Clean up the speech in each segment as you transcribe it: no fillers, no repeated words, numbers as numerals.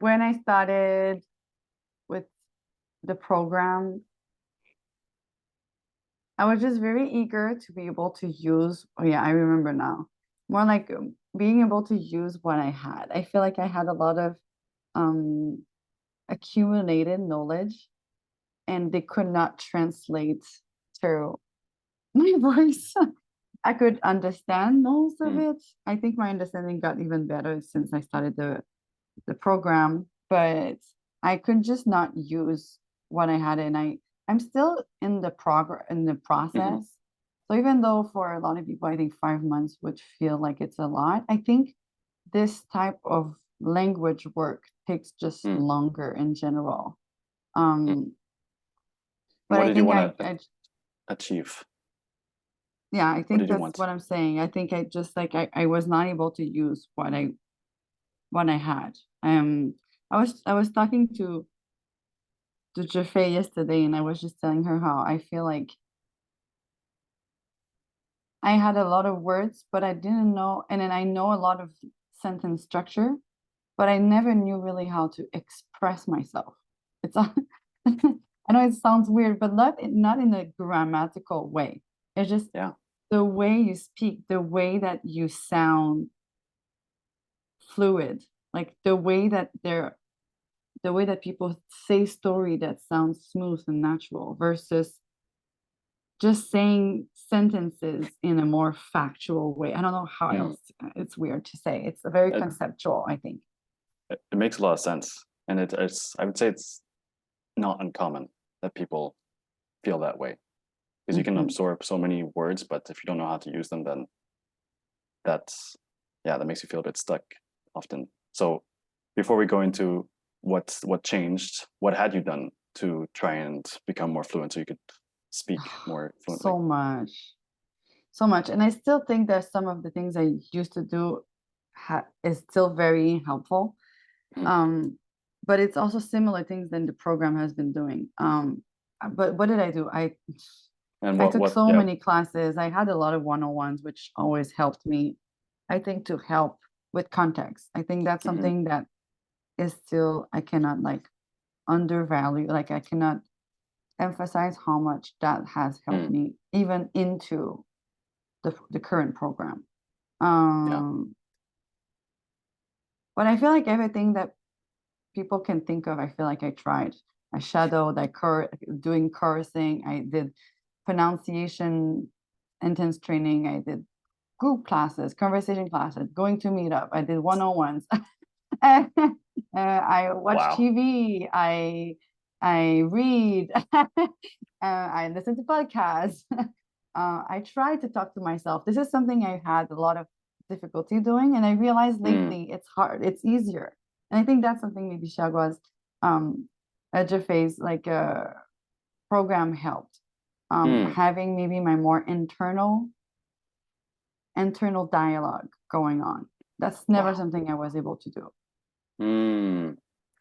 when I started with the program, I was just very eager to be able to use, oh yeah, I remember now. More like being able to use what I had. I feel like I had a lot of um accumulated knowledge and they could not translate to my voice. I could understand most of it. I think my understanding got even better since I started the program, but I could just not use what I had, and I'm still in the process. So even though for a lot of people, I think 5 months would feel like it's a lot, I think this type of language work takes just longer in general. But What I did you think want to achieve? Yeah, I think that's want? what I'm saying. I think I just like I was not able to use what I had. I was talking to Jaffe yesterday, and I was just telling her how I feel like I had a lot of words, but I didn't know, and then I know a lot of sentence structure, but I never knew really how to express myself. It's I know it sounds weird, but not in a grammatical way. It's just the way you speak, the way that you sound fluid, like the way that people say story that sounds smooth and natural versus just saying sentences in a more factual way. I don't know how else, it's weird to say. It's a very conceptual, I think. It makes a lot of sense. And it's, I would say it's not uncommon that people feel that way. Because you can absorb so many words, but if you don't know how to use them, then that makes you feel a bit stuck often. So before we go into what changed, what had you done to try and become more fluent so you could speak more fluently? So much. And I still think that some of the things I used to do is still very helpful. But it's also similar things than the program has been doing. But what did I do? I took so many classes. I had a lot of one-on-ones, which always helped me, I think, to help with context. I think that's something that is still, I cannot like undervalue, like I cannot emphasize how much that has helped me even into the current program. But I feel like everything that people can think of, I feel like I tried. I shadowed, doing cursing, I did pronunciation intense training, I did group classes, conversation classes, going to meet up, I did one-on-ones. I watch TV, I read, I listen to podcasts. I try to talk to myself. This is something I had a lot of difficulty doing, and I realized lately it's hard. It's easier, and I think that's something maybe Xiaogua's Jaffe's like program helped. Having maybe my more internal dialogue going on. That's never something I was able to do.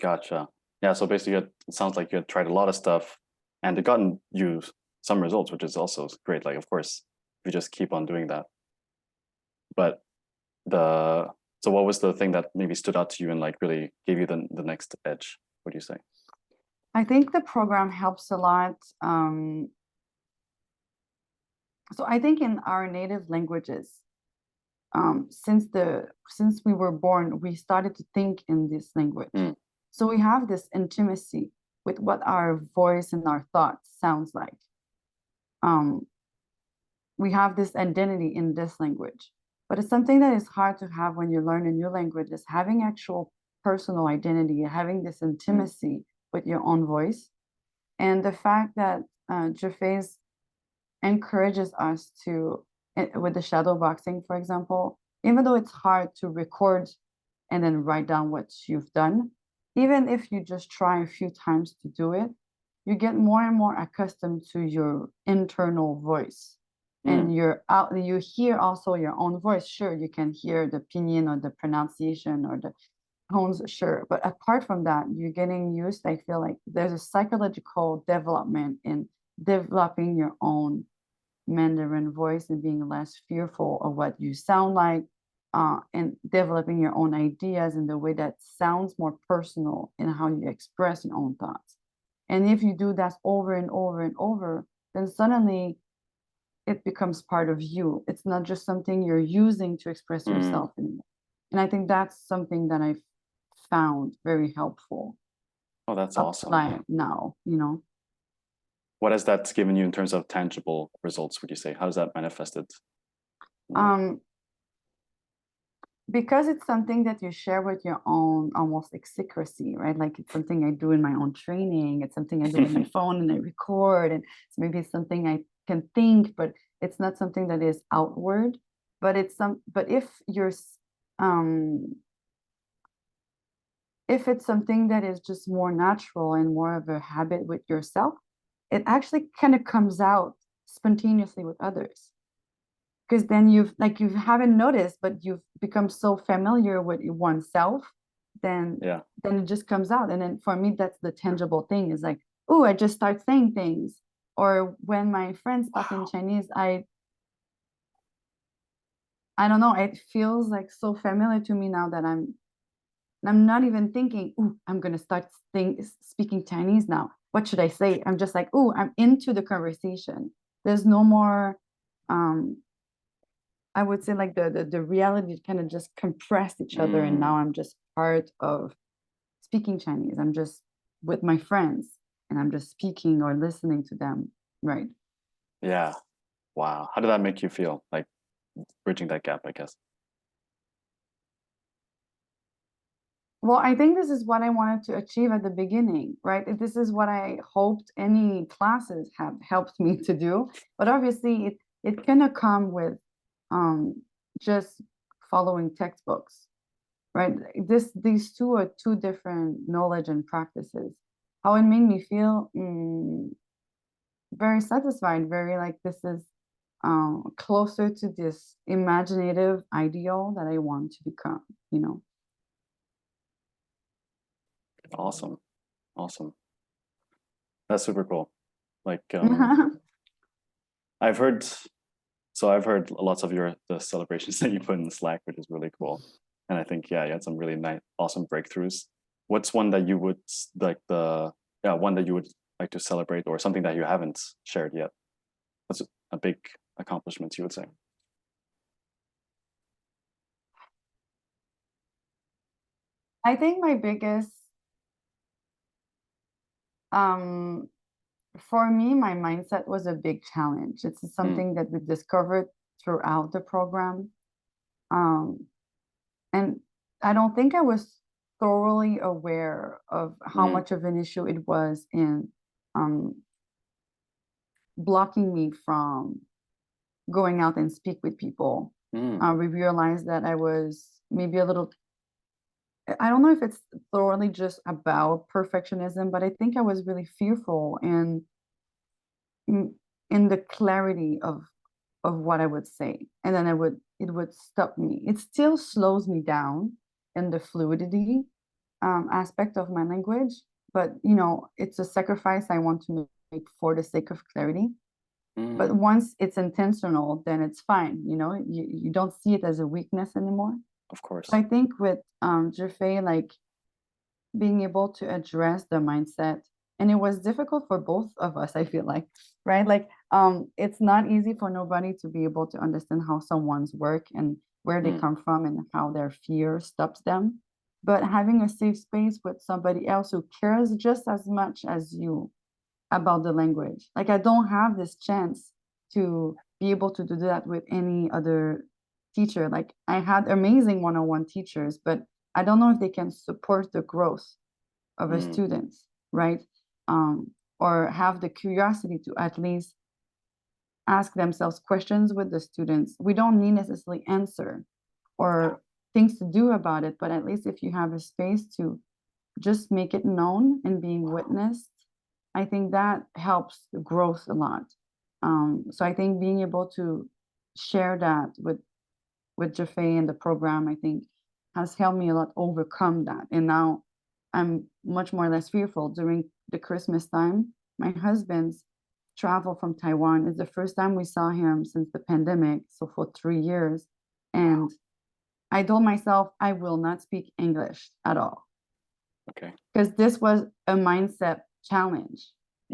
Gotcha. Yeah, so basically it sounds like you had tried a lot of stuff and it gotten you some results, which is also great. Like, of course, if you just keep on doing that. But so what was the thing that maybe stood out to you and like really gave you the next edge? What do you say? I think the program helps a lot. So I think in our native languages, since we were born, we started to think in this language. So we have this intimacy with what our voice and our thoughts sounds like. We have this identity in this language, but it's something that is hard to have when you learn a new language, is having actual personal identity, having this intimacy with your own voice. And the fact that Jaffe's encourages us to, with the shadow boxing, for example, even though it's hard to record and then write down what you've done, even if you just try a few times to do it, you get more and more accustomed to your internal voice. And you hear also your own voice. Sure, you can hear the pinyin or the pronunciation or the tones, sure. But apart from that, you're getting used. I feel like there's a psychological development in developing your own Mandarin voice and being less fearful of what you sound like, and developing your own ideas in the way that sounds more personal in how you express your own thoughts. And if you do that over and over and over, then suddenly it becomes part of you. It's not just something you're using to express Mm. yourself anymore. And I think that's something that I've found very helpful Oh, that's awesome. apply now, you know. What has that given you in terms of tangible results, would you say? How has that manifested? Because it's something that you share with your own almost like secrecy, right? Like it's something I do in my own training. It's something I do with my phone and I record, and it's maybe something I can think, but it's not something that is outward. But if you're if it's something that is just more natural and more of a habit with yourself, it actually kind of comes out spontaneously with others. Because then you haven't noticed, but you've become so familiar with oneself, then Yeah. then it just comes out. And then for me, that's the tangible thing, is like, oh, I just start saying things. Or when my friends talk in Chinese, I don't know, it feels like so familiar to me now that I'm not even thinking, oh, I'm gonna start speaking Chinese now. What should I say? I'm just like, oh, I'm into the conversation. There's no more I would say like the reality kind of just compressed each other, and now I'm just part of speaking Chinese. I'm just with my friends and I'm just speaking or listening to them. Right. Yeah. Wow. How did that make you feel? Like bridging that gap, I guess. Well, I think this is what I wanted to achieve at the beginning, right? This is what I hoped any classes have helped me to do. But obviously it cannot come with um just following textbooks, right? These two are two different knowledge and practices. How it made me feel, very satisfied, very like this is closer to this imaginative ideal that I want to become, you know. Awesome. Awesome. That's super cool. Like I've heard I've heard lots of the celebrations that you put in Slack, which is really cool. And I think, yeah, you had some really nice, awesome breakthroughs. What's one that you would one that you would like to celebrate, or something that you haven't shared yet? That's a big accomplishment, you would say. I think my biggest um for me, my mindset was a big challenge. It's Mm, something that we discovered throughout the program. Um, and I don't think I was thoroughly aware of how mm, much of an issue it was in um, blocking me from going out and speak with people. mm, We realized that I was maybe a little, I don't know if it's thoroughly just about perfectionism, but I think I was really fearful in, in the clarity of what I would say. And then it would stop me. It still slows me down in the fluidity aspect of my language, but you know, it's a sacrifice I want to make for the sake of clarity. But mm. once it's intentional, then it's fine. You know, you don't see it as a weakness anymore. Of So course. I think with Jeffrey, like being able to address the mindset, and it was difficult for both of us, I feel like, right? Like it's not easy for nobody to be able to understand how someone's work and where they Mm, come from and how their fear stops them. But having a safe space with somebody else who cares just as much as you about the language, like I don't have this chance to be able to do that with any other teacher. Like I had amazing one-on-one teachers, but I don't know if they can support the growth of a mm. student, right? Or have the curiosity to at least ask themselves questions with the students. We don't need necessarily answer or things to do about it, but at least if you have a space to just make it known and being witnessed, I think that helps the growth a lot. So I think being able to share that with Jaffe and the program, I think has helped me a lot overcome that. And now I'm much more or less fearful during the Christmas time. My husband's travel from Taiwan is the first time we saw him since the pandemic, so for 3 years. And I told myself I will not speak English at all. Okay. Because this was a mindset challenge.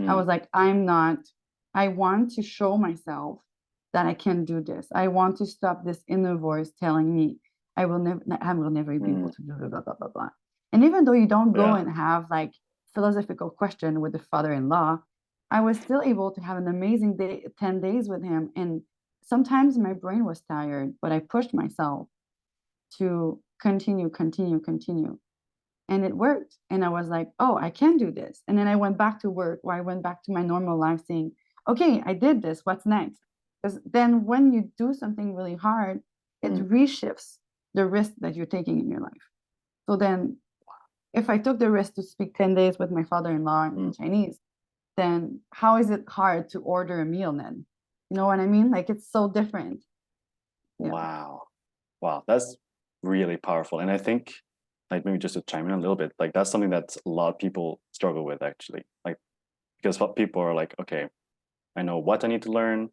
I was like, I want to show myself that I can do this. I want to stop this inner voice telling me I will never be able to do blah, blah, blah, blah, blah. And even though you don't go and have like philosophical question with the father-in-law, I was still able to have an amazing day, 10 days with him. And sometimes my brain was tired, but I pushed myself to continue. And it worked. And I was like, oh, I can do this. And then I went back to work, or I went back to my normal life saying, okay, I did this. What's next? Because then when you do something really hard, it reshifts the risk that you're taking in your life. So then if I took the risk to speak 10 days with my father-in-law in Chinese, then how is it hard to order a meal then? You know what I mean? Like it's so different. Yeah. Wow, that's really powerful. And I think, like, maybe just to chime in a little bit, like that's something that a lot of people struggle with actually. Like, because people are like, okay, I know what I need to learn.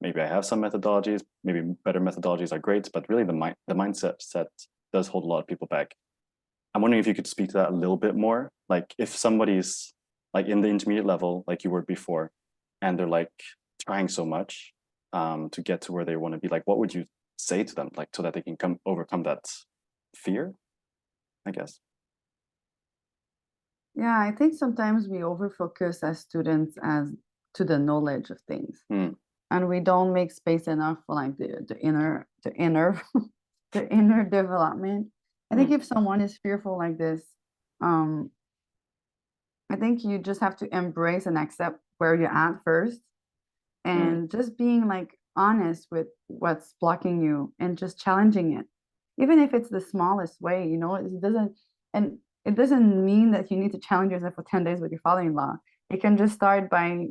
Maybe I have some methodologies. Maybe better methodologies are great, but really the mindset does hold a lot of people back. I'm wondering if you could speak to that a little bit more. Like, if somebody's like in the intermediate level, like you were before, and they're like trying so much to get to where they want to be, like, what would you say to them, like, so that they can overcome that fear, I guess? Yeah, I think sometimes we overfocus as students as to the knowledge of things, and we don't make space enough for like the inner the inner development. I think if someone is fearful like this, um, I think you just have to embrace and accept where you're at first, and just being like honest with what's blocking you and just challenging it, even if it's the smallest way. You know, and it doesn't mean that you need to challenge yourself for 10 days with your father-in-law. You can just start by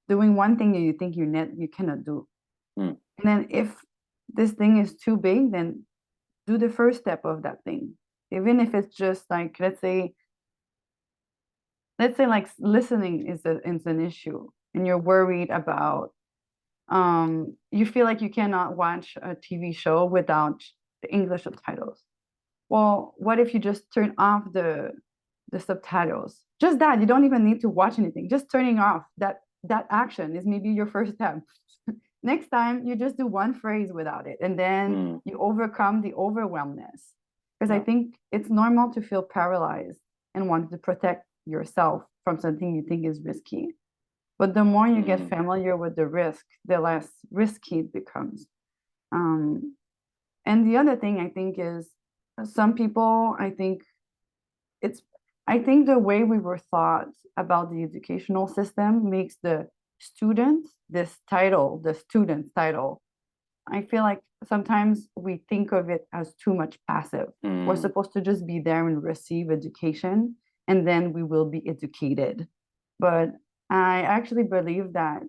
doing one thing that you think you cannot do, and then if this thing is too big, then do the first step of that thing, even if it's just like, let's say like listening is an issue, and you're worried about, you feel like you cannot watch a TV show without the English subtitles. Well, what if you just turn off the subtitles? Just that, you don't even need to watch anything. Just turning off that action is maybe your first step. Next time, you just do one phrase without it, and then you overcome the overwhelmness. Because I think it's normal to feel paralyzed and want to protect yourself from something you think is risky. But the more you get familiar with the risk, the less risky it becomes. And the other thing I think is, some people, it's, I think the way we were taught about the educational system makes the students, the student's title. I feel like sometimes we think of it as too much passive. We're supposed to just be there and receive education, and then we will be educated. But I actually believe that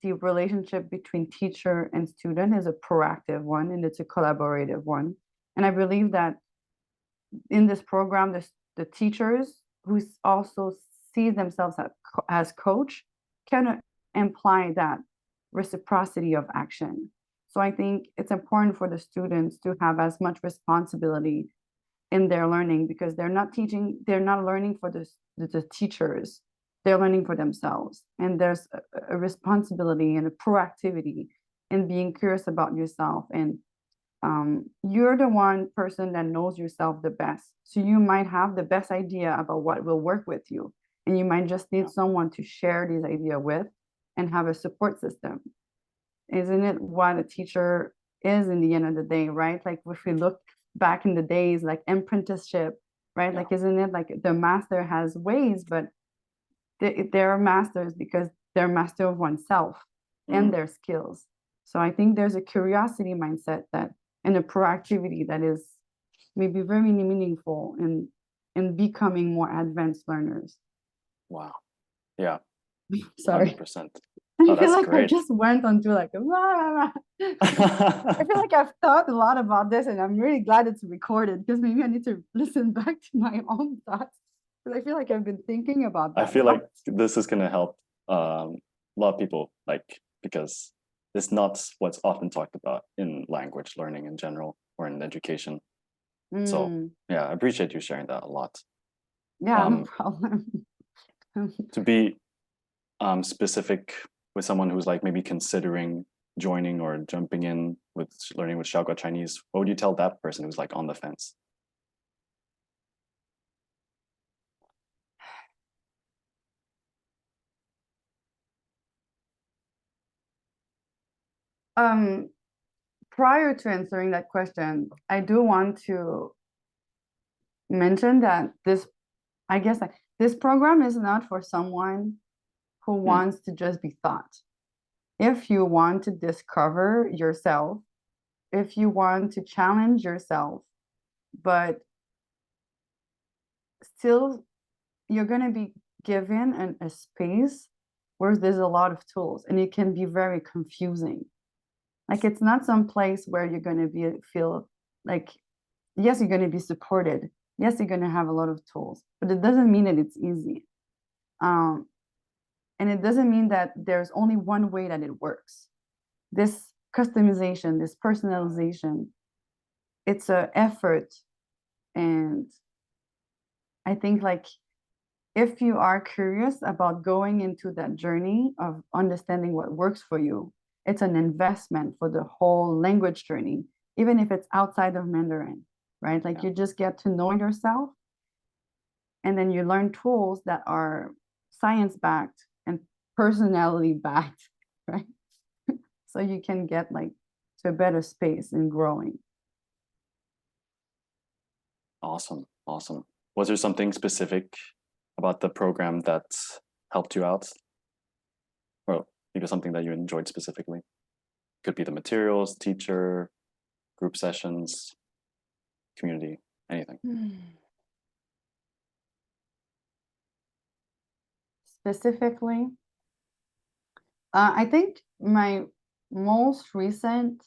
the relationship between teacher and student is a proactive one, and it's a collaborative one. And I believe that in this program, the teachers who also see themselves as coach can imply that reciprocity of action. So I think it's important for the students to have as much responsibility in their learning, because they're not learning for the teachers, they're learning for themselves. And there's a responsibility and a proactivity in being curious about yourself. And you're the one person that knows yourself the best. So you might have the best idea about what will work with you. And you might just need someone to share this idea with and have a support system. Isn't it what a teacher is in the end of the day, right? Like if we look back in the days, like apprenticeship, right? Like, isn't it like the master has ways, but they're masters because they're master of oneself and their skills. So I think there's a curiosity mindset and a proactivity that is maybe very meaningful in becoming more advanced learners. Wow. Yeah. Sorry. 100%. I feel like I just went on to like I feel like I've thought a lot about this, and I'm really glad it's recorded, because maybe I need to listen back to my own thoughts, because I feel like I've been thinking about that. I feel like this is going to help a lot of people, like, because it's not what's often talked about in language learning in general, or in education. So Mm, yeah, I appreciate you sharing that a lot. yeah, no problem. To be specific with someone who's like maybe considering joining or jumping in with learning with Xiaogua Chinese, what would you tell that person who's like on the fence? Um, Prior to answering that question, I do want to mention that I guess this program is not for someone who Mm, wants to just be taught. If you want to discover yourself, if you want to challenge yourself, but still you're going to be given a space where there's a lot of tools and it can be very confusing. Like it's not some place where you're going to feel like, yes, you're going to be supported. Yes, you're going to have a lot of tools, but it doesn't mean that it's easy. Um, and it doesn't mean that there's only one way that it works. This customization, this personalization, it's an effort. And I think like if you are curious about going into that journey of understanding what works for you, it's an investment for the whole language journey, even if it's outside of Mandarin, right? Like yeah, you just get to know yourself and then you learn tools that are science backed and personality backed, right? So you can get like to a better space in growing. awesome, awesome. Was there something specific about the program that helped you out, or maybe something that you enjoyed specifically? Could be the materials, teacher, group sessions, community, anything. Specifically, I think my most recent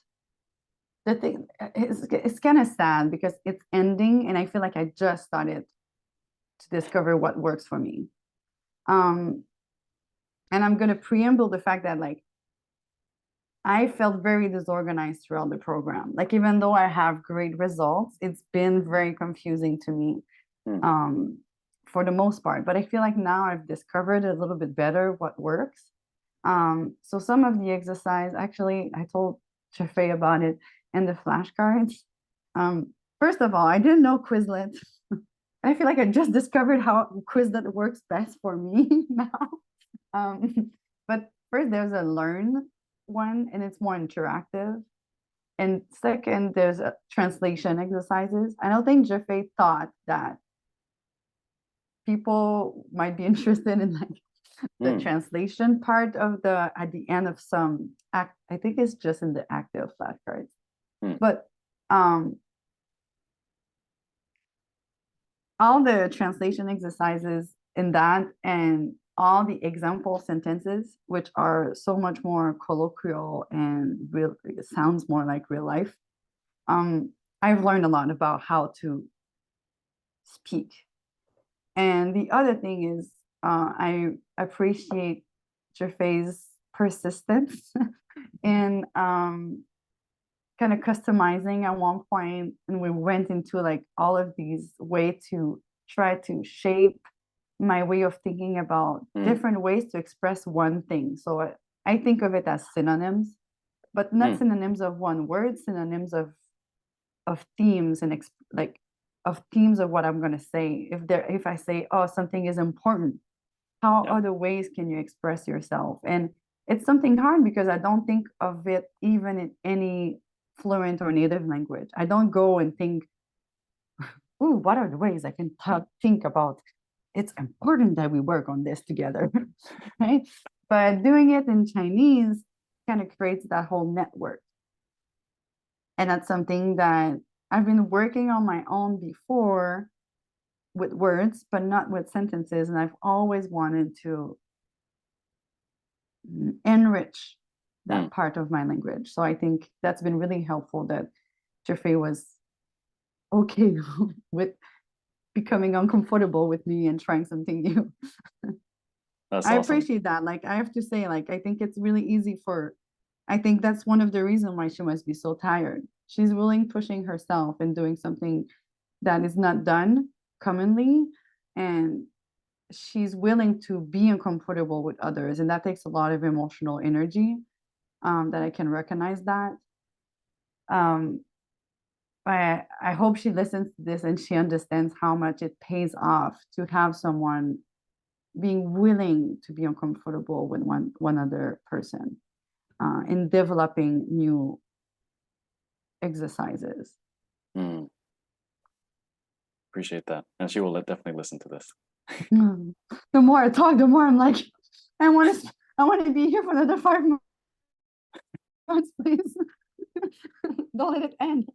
the thing it's kind of sad because it's ending and I feel like I just started to discover what works for me. Um, and I'm gonna preamble the fact that like I felt very disorganized throughout the program. Like even though I have great results, it's been very confusing to me Mm, um, for the most part. But I feel like now I've discovered a little bit better what works. So some of the exercise, actually, I told Chefe about it in the flashcards. First of all, I didn't know Quizlet. I feel like I just discovered how Quizlet works best for me now. But first, there's a learn one, and it's more interactive. And second, there's a translation exercises. I don't think Jeffrey thought that people might be interested in like the mm, translation part of the at the end of some act. I think it's just in the active flashcards. mm, But um all the translation exercises in that and all the example sentences, which are so much more colloquial and real, it sounds more like real life. I've learned a lot about how to speak. And the other thing is, I appreciate Jeffay's persistence in kind of customizing at one point, and we went into like all of these way to try to shape my way of thinking about mm, different ways to express one thing. So I think of it as synonyms, but not mm. synonyms of one word, synonyms of themes and like of themes of what I'm going to say. If I say, oh, something is important, how Yeah, other ways can you express yourself? And it's something hard because I don't think of it even in any fluent or native language. I don't go and think, ooh, what are the ways I can think about? It's important that we work on this together, right? But doing it in Chinese kind of creates that whole network. And that's something that I've been working on my own before with words, but not with sentences. And I've always wanted to enrich mm. that part of my language. So I think that's been really helpful that Jeffrey was okay with becoming uncomfortable with me and trying something new. That's I awesome. appreciate that. Like I have to say, like I think it's really easy for I think that's one of the reasons why she must be so tired. She's willing pushing herself and doing something that is not done commonly, and she's willing to be uncomfortable with others, and that takes a lot of emotional energy. That I can recognize that. Um, I hope she listens to this and she understands how much it pays off to have someone being willing to be uncomfortable with one other person, in developing new exercises. Mm, appreciate that. And she will definitely listen to this. The more I talk, the more I'm like, I want to be here for another 5 months, please. Don't let it end.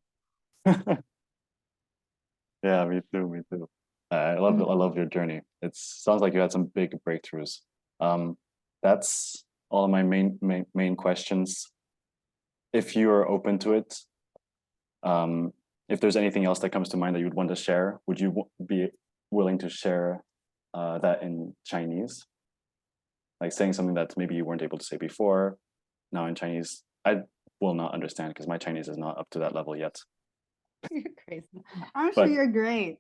Yeah, me too. Me too. I love your journey. It sounds like you had some big breakthroughs. That's all of my main questions. If you are open to it, if there's anything else that comes to mind that you would want to share, would you be willing to share that in Chinese? Like saying something that maybe you weren't able to say before, now in Chinese. I will not understand because my Chinese is not up to that level yet. You're crazy. I'm sure But you're great.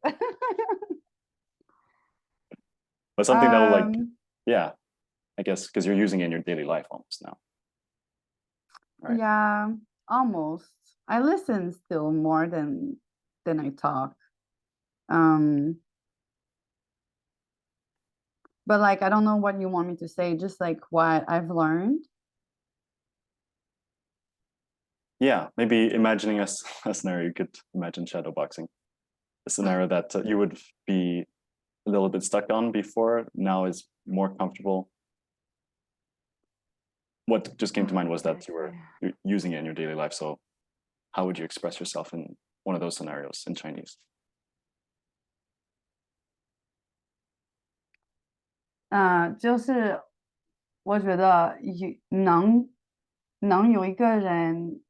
but something that will like, um, yeah, I guess because you're using it in your daily life almost now. Right. yeah, almost. I listen still more than I talk. Um, but like I don't know what you want me to say, just like what I've learned. Yeah, maybe imagining a scenario, you could imagine shadow boxing, a scenario that you would be a little bit stuck on before, now is more comfortable. What just came to mind was that you were using it in your daily life. So how would you express yourself in one of those scenarios in Chinese? 就是我觉得能有一个人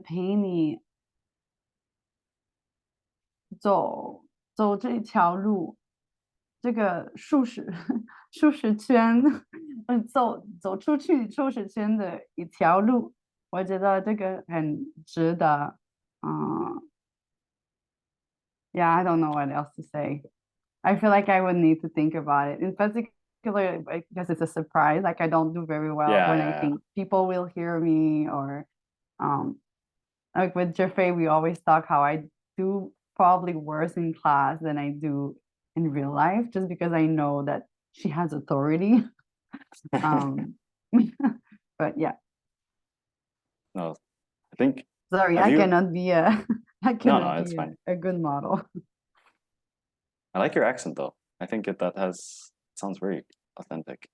陪你走这一条路，这个舒适圈，走出去舒适圈的一条路，我觉得这个很值得。Yeah, I don't know what else to say. I feel like I would need to think about it. In particular, because it's a surprise. Like I don't do very well Yeah, when I yeah, yeah. think people will hear me, or um like with Jeffrey, we always talk how I do probably worse in class than I do in real life, just because I know that she has authority. Um, but yeah, No, I think, sorry, have I you? cannot be a I No, cannot it's be fine. a good model. I like your accent though. I think that sounds very authentic.